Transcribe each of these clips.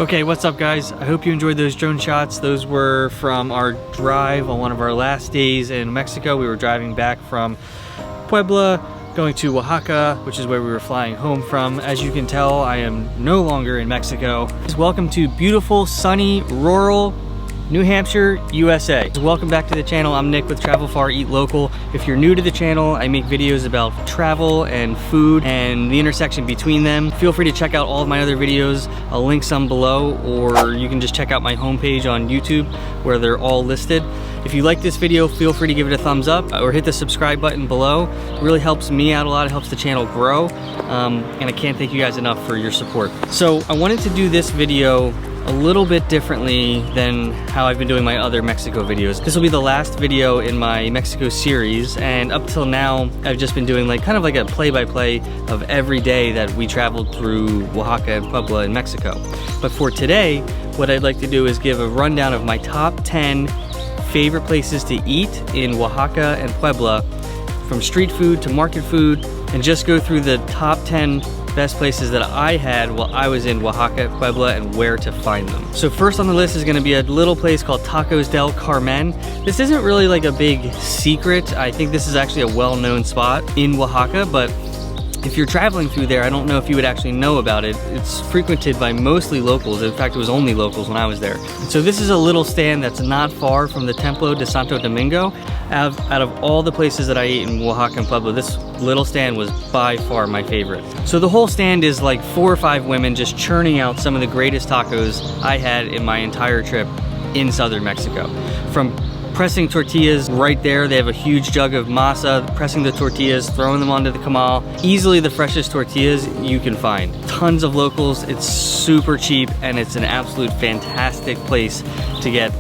Okay, what's up guys? I hope you enjoyed those drone shots. Those were from our drive on one of our last days in Mexico. We were driving back from Puebla, going to Oaxaca, which is where we were flying home from. As you can tell, I am no longer in Mexico. Welcome to beautiful, sunny, rural New Hampshire, USA. Welcome back to the channel. I'm Nick with Travel Far, Eat Local. If you're new to the channel, I make videos about travel and food and the intersection between them. Feel free to check out all of my other videos. I'll link some below, or you can just check out my homepage on YouTube where they're all listed. If you like this video, feel free to give it a thumbs up or hit the subscribe button below. It really helps me out a lot. It helps the channel grow. And I can't thank you guys enough for your support. So I wanted to do this video a little bit differently than how I've been doing my other Mexico videos. This will be the last video in my Mexico series, and up till now I've just been doing kind of like a play-by-play of every day that we traveled through Oaxaca and Puebla in Mexico. But for today, what I'd like to do is give a rundown of my top 10 favorite places to eat in Oaxaca and Puebla, from street food to market food, and just go through the top 10 best places that I had while I was in Oaxaca, Puebla, and where to find them. So first on the list is gonna be a little place called Tacos del Carmen. This isn't really like a big secret. I think this is actually a well-known spot in Oaxaca, but if you're traveling through there, I don't know if you would actually know about it. It's frequented by mostly locals. In fact, it was only locals when I was there. So this is a little stand that's not far from the Templo de Santo Domingo. Out of all the places that I ate in Oaxaca and Puebla, this little stand was by far my favorite. So the whole stand is like 4 or 5 women just churning out some of the greatest tacos I had in my entire trip in southern Mexico. From pressing tortillas right there, they have a huge jug of masa, pressing the tortillas, throwing them onto the comal. Easily the freshest tortillas you can find. Tons of locals, it's super cheap, and it's an absolute fantastic place to get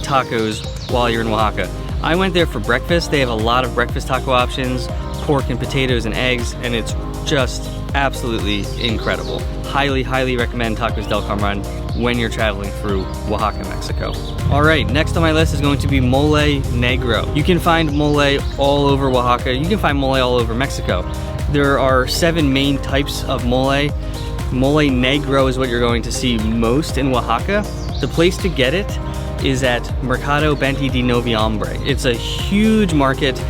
tacos while you're in Oaxaca. I went there for breakfast. They have a lot of breakfast taco options, pork and potatoes and eggs, and it's just absolutely incredible. Highly, highly recommend Tacos del Carmen when you're traveling through Oaxaca, Mexico. All right, next on my list is going to be Mole Negro. You can find mole all over Oaxaca. You can find mole all over Mexico. There are 7 main types of mole. Mole Negro is what you're going to see most in Oaxaca. The place to get it is at Mercado de Noviembre. It's a huge market.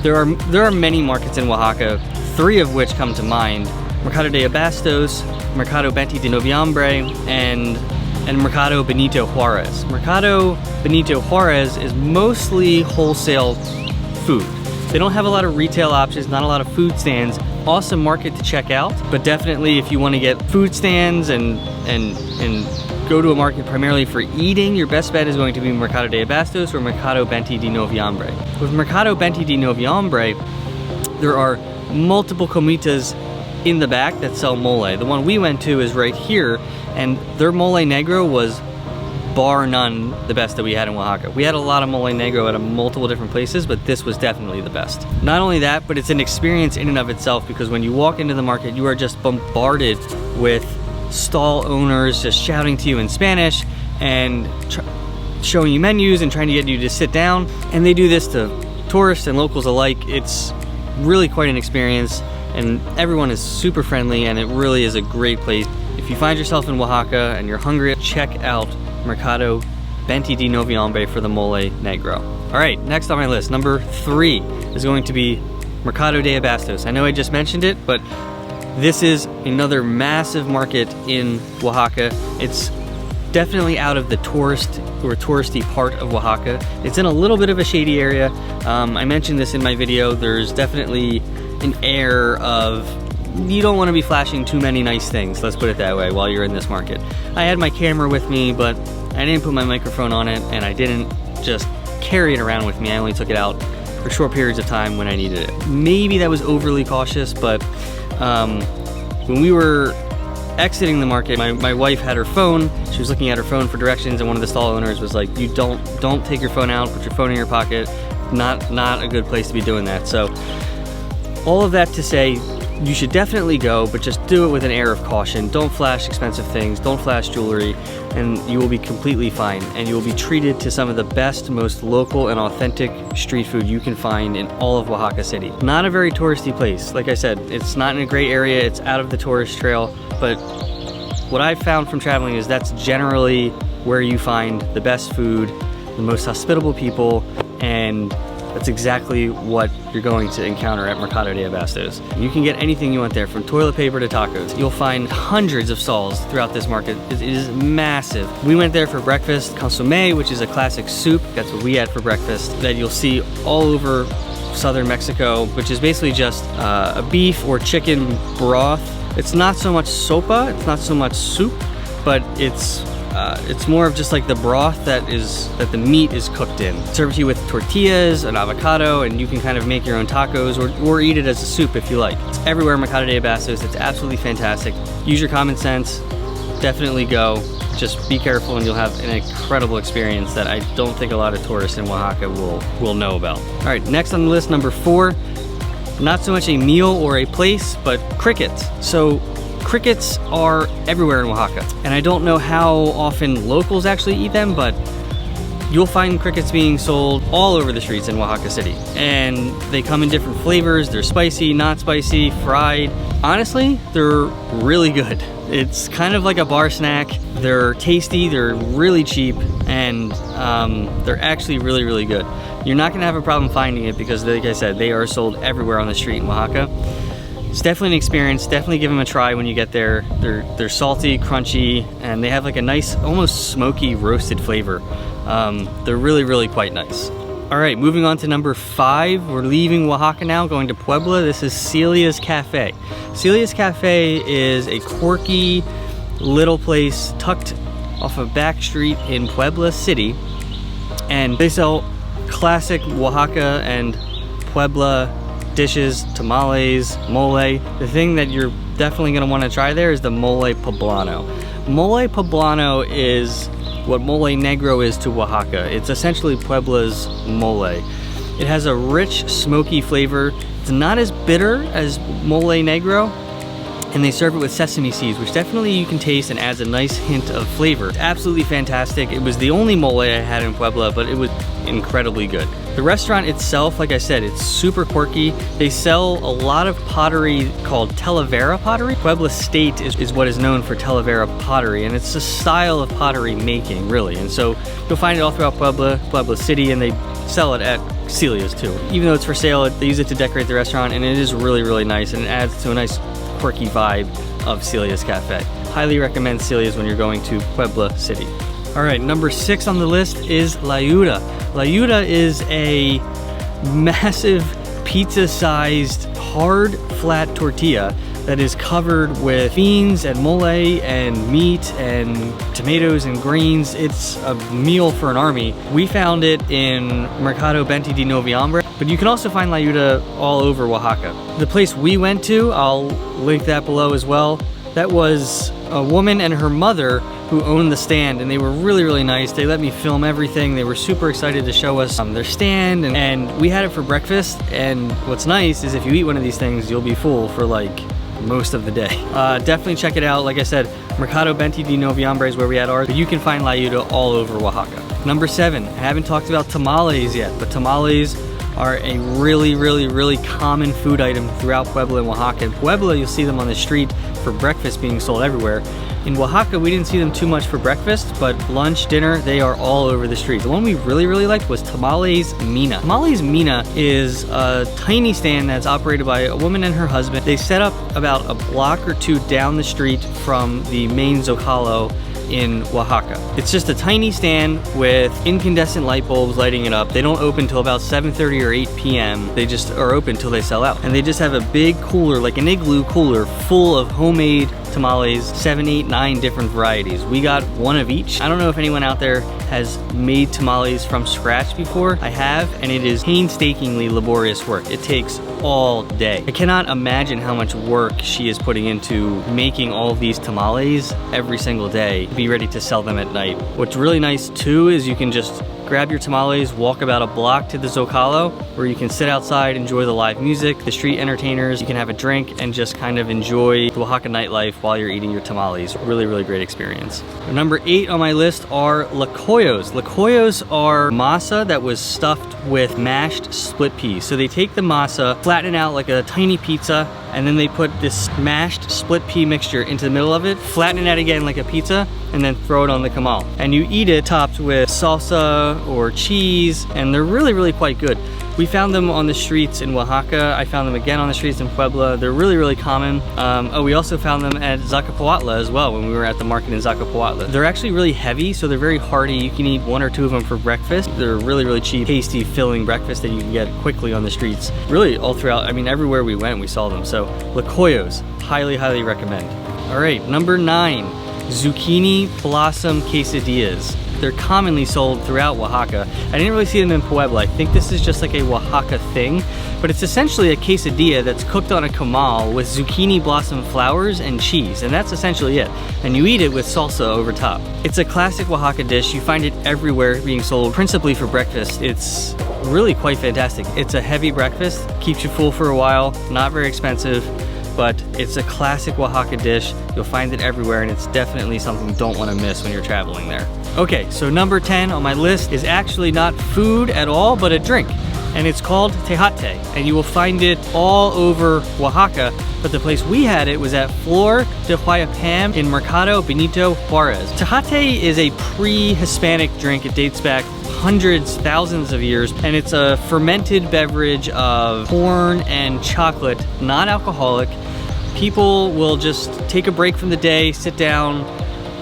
There are many markets in Oaxaca, 3 of which come to mind: Mercado De Abastos, Mercado de Noviembre, and Mercado Benito Juarez. Mercado Benito Juarez is mostly wholesale food. They don't have a lot of retail options, not a lot of food stands. Awesome market to check out, but definitely if you want to get food stands and go to a market primarily for eating, your best bet is going to be Mercado De Abastos or Mercado de Noviembre. With Mercado de Noviembre, there are multiple comitas in the back that sell mole. The one we went to is right here, and their mole negro was bar none the best that we had in Oaxaca. We had a lot of mole negro at multiple different places, but this was definitely the best. Not only that, but it's an experience in and of itself, because when you walk into the market, you are just bombarded with stall owners just shouting to you in Spanish and showing you menus and trying to get you to sit down. And they do this to tourists and locals alike. It's really quite an experience, and everyone is super friendly, and it really is a great place. If you find yourself in Oaxaca and you're hungry, check out Mercado de Noviembre for the mole negro. All right, next on my list, number 3 is going to be Mercado de Abastos. I know I just mentioned it, but this is another massive market in Oaxaca. It's definitely out of the touristy part of Oaxaca. It's in a little bit of a shady area. I mentioned this in my video. There's definitely an air of, you don't want to be flashing too many nice things, let's put it that way, while you're in this market. I had my camera with me, but I didn't put my microphone on it, and I didn't just carry it around with me. I only took it out for short periods of time when I needed it. Maybe that was overly cautious, but when we were exiting the market, my wife had her phone. She was looking at her phone for directions, and one of the stall owners was like, "You don't take your phone out. Put your phone in your pocket. Not a good place to be doing that." So all of that to say, you should definitely go, but just do it with an air of caution. Don't flash expensive things, don't flash jewelry, and you will be completely fine. And you will be treated to some of the best, most local and authentic street food you can find in all of Oaxaca City. Not a very touristy place. Like I said, it's not in a great area, it's out of the tourist trail, but what I've found from traveling is that's generally where you find the best food, the most hospitable people, and that's exactly what you're going to encounter at Mercado De Abastos. You can get anything you want there, from toilet paper to tacos. You'll find hundreds of stalls throughout this market. It is massive. We went there for breakfast, consomme, which is a classic soup. That's what we had for breakfast, that you'll see all over southern Mexico, which is basically just a beef or chicken broth. It's not so much sopa, it's not so much soup, but it's more of just like the broth that the meat is cooked in. Served to you with tortillas and avocado, and you can kind of make your own tacos or eat it as a soup if you like. It's everywhere in Mercado De Abastos. It's absolutely fantastic. Use your common sense. Definitely go. Just be careful and you'll have an incredible experience that I don't think a lot of tourists in Oaxaca will know about. All right, next on the list, number 4. Not so much a meal or a place, but crickets. So crickets are everywhere in Oaxaca, and I don't know how often locals actually eat them, but you'll find crickets being sold all over the streets in Oaxaca City. And they come in different flavors. They're spicy, not spicy, fried. Honestly, they're really good. It's kind of like a bar snack. They're tasty, they're really cheap, and they're actually really, really good. You're not gonna have a problem finding it because, like I said, they are sold everywhere on the street in Oaxaca. It's definitely an experience. Definitely give them a try when you get there. They're salty, crunchy, and they have like a nice, almost smoky roasted flavor. They're really, really quite nice. All right, moving on to number 5. We're leaving Oaxaca now, going to Puebla. This is Celia's Cafe. Celia's Cafe is a quirky little place tucked off a back street in Puebla City, and they sell classic Oaxaca and Puebla dishes, tamales, mole. The thing that you're definitely gonna wanna try there is the mole poblano. Mole poblano is what mole negro is to Oaxaca. It's essentially Puebla's mole. It has a rich, smoky flavor. It's not as bitter as mole negro, and they serve it with sesame seeds, which definitely you can taste and adds a nice hint of flavor. It's absolutely fantastic. It was the only mole I had in Puebla, but it was incredibly good. The restaurant itself, like I said, it's super quirky. They sell a lot of pottery called Talavera pottery. Puebla State is what is known for Talavera pottery, and it's a style of pottery making, really. And so you'll find it all throughout Puebla City, and they sell it at Celia's too. Even though it's for sale, they use it to decorate the restaurant, and it is really, really nice, and it adds to a nice quirky vibe of Celia's Cafe. Highly recommend Celia's when you're going to Puebla City. All right, number 6 on the list is La Yuda. La Yuda is a massive pizza-sized hard flat tortilla that is covered with beans and mole and meat and tomatoes and greens. It's a meal for an army. We found it in Mercado 20 de Noviembre, but you can also find La Yuda all over Oaxaca. The place we went to, I'll link that below as well, that was a woman and her mother who owned the stand, and they were really, really nice. They let me film everything. They were super excited to show us their stand, and we had it for breakfast. And what's nice is if you eat one of these things, you'll be full for like most of the day. Definitely check it out. Like I said, Mercado 20 de Noviembre is where we had ours, but you can find La Yuda all over Oaxaca. Number 7, I haven't talked about tamales yet, but tamales are a really, really, really common food item throughout Puebla and Oaxaca. In Puebla, you'll see them on the street for breakfast being sold everywhere. In Oaxaca, we didn't see them too much for breakfast, but lunch, dinner, they are all over the street. The one we really, really liked was Tamales Mina. Tamales Mina is a tiny stand that's operated by a woman and her husband. They set up about a block or 2 down the street from the main Zocalo in Oaxaca. It's just a tiny stand with incandescent light bulbs lighting it up. They don't open till about 7:30 or 8 p.m. They just are open till they sell out. And they just have a big cooler, like an igloo cooler, full of homemade tamales, 7, 8, 9 different varieties. We got one of each. I don't know if anyone out there has made tamales from scratch before. I have, and it is painstakingly laborious work. It takes all day. I cannot imagine how much work she is putting into making all of these tamales every single day to be ready to sell them at night. What's really nice too is you can just grab your tamales, walk about a block to the Zocalo, where you can sit outside, enjoy the live music, the street entertainers. You can have a drink and just kind of enjoy the Oaxaca nightlife while you're eating your tamales. Really, really great experience. Number 8 on my list are Likoyos. Likoyos are masa that was stuffed with mashed split peas. So they take the masa, flatten it out like a tiny pizza, and then they put this mashed split pea mixture into the middle of it, flatten it out again like a pizza, and then throw it on the comal. And you eat it topped with salsa or cheese, and they're really, really quite good. We found them on the streets in Oaxaca. I found them again on the streets in Puebla. They're really, really common. We also found them at Zacapoatla as well when we were at the market in Zacapoatla. They're actually really heavy, so they're very hearty. You can eat 1 or 2 of them for breakfast. They're really, really cheap, tasty, filling breakfast that you can get quickly on the streets. Really all throughout, I mean, everywhere we went, we saw them. So Likoyos, highly, highly recommend. All right, number 9, zucchini blossom quesadillas. They're commonly sold throughout Oaxaca. I didn't really see them in Puebla. I think this is just like a Oaxaca thing, but it's essentially a quesadilla that's cooked on a comal with zucchini blossom flowers and cheese, and that's essentially it. And you eat it with salsa over top. It's a classic Oaxaca dish. You find it everywhere being sold, principally for breakfast. It's really quite fantastic. It's a heavy breakfast, keeps you full for a while, not very expensive, but it's a classic Oaxaca dish. You'll find it everywhere, and it's definitely something you don't want to miss when you're traveling there. Okay, so number 10 on my list is actually not food at all, but a drink, and it's called tejate, and you will find it all over Oaxaca, but the place we had it was at Flor de Huayapam in Mercado Benito Juarez. Tejate is a pre-Hispanic drink. It dates back hundreds, thousands of years, and it's a fermented beverage of corn and chocolate, not alcoholic. People will just take a break from the day, sit down,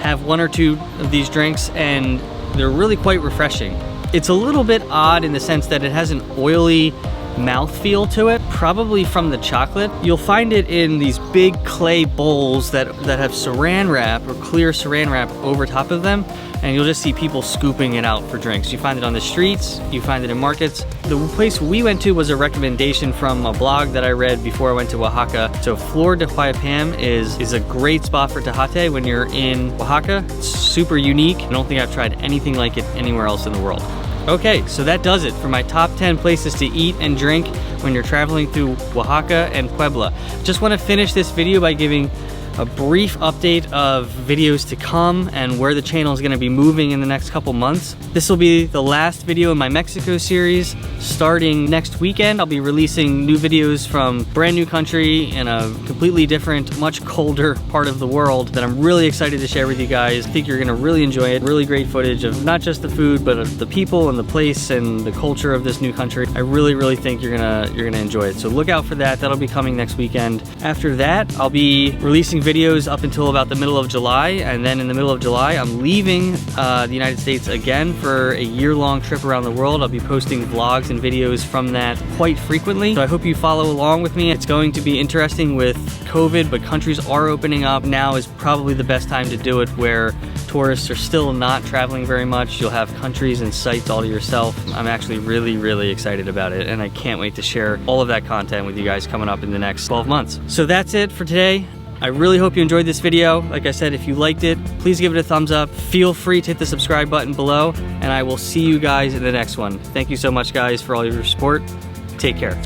have 1 or 2 of these drinks, and they're really quite refreshing. It's a little bit odd in the sense that it has an oily mouthfeel to it, probably from the chocolate. You'll find it in these big clay bowls that have saran wrap or clear saran wrap over top of them, and you'll just see people scooping it out for drinks. You find it on the streets, you find it in markets. The place we went to was a recommendation from a blog that I read before I went to Oaxaca. So Flor de Huayapam is a great spot for tejate when you're in Oaxaca. It's super unique. I don't think I've tried anything like it anywhere else in the world. Okay, so that does it for my top 10 places to eat and drink when you're traveling through Oaxaca and Puebla. Just want to finish this video by giving a brief update of videos to come and where the channel is going to be moving in the next couple months. This will be the last video in my Mexico series. Starting next weekend, I'll be releasing new videos from brand new country in a completely different, much colder part of the world that I'm really excited to share with you guys. I think you're going to really enjoy it. Really great footage of not just the food, but of the people and the place and the culture of this new country. I really, really think you're gonna enjoy it. So look out for that. That'll be coming next weekend. After that, I'll be releasing videos up until about the middle of July, and then in the middle of July I'm leaving the United States again for a year-long trip around the world. I'll be posting vlogs and videos from that quite frequently, so I hope you follow along with me. It's going to be interesting with COVID, but countries are opening up. Now is probably the best time to do it, where tourists are still not traveling very much. You'll have countries and sites all to yourself. I'm actually really, really excited about it, and I can't wait to share all of that content with you guys coming up in the next 12 months. So that's it for today. I really hope you enjoyed this video. Like I said, if you liked it, please give it a thumbs up. Feel free to hit the subscribe button below, and I will see you guys in the next one. Thank you so much, guys, for all your support. Take care.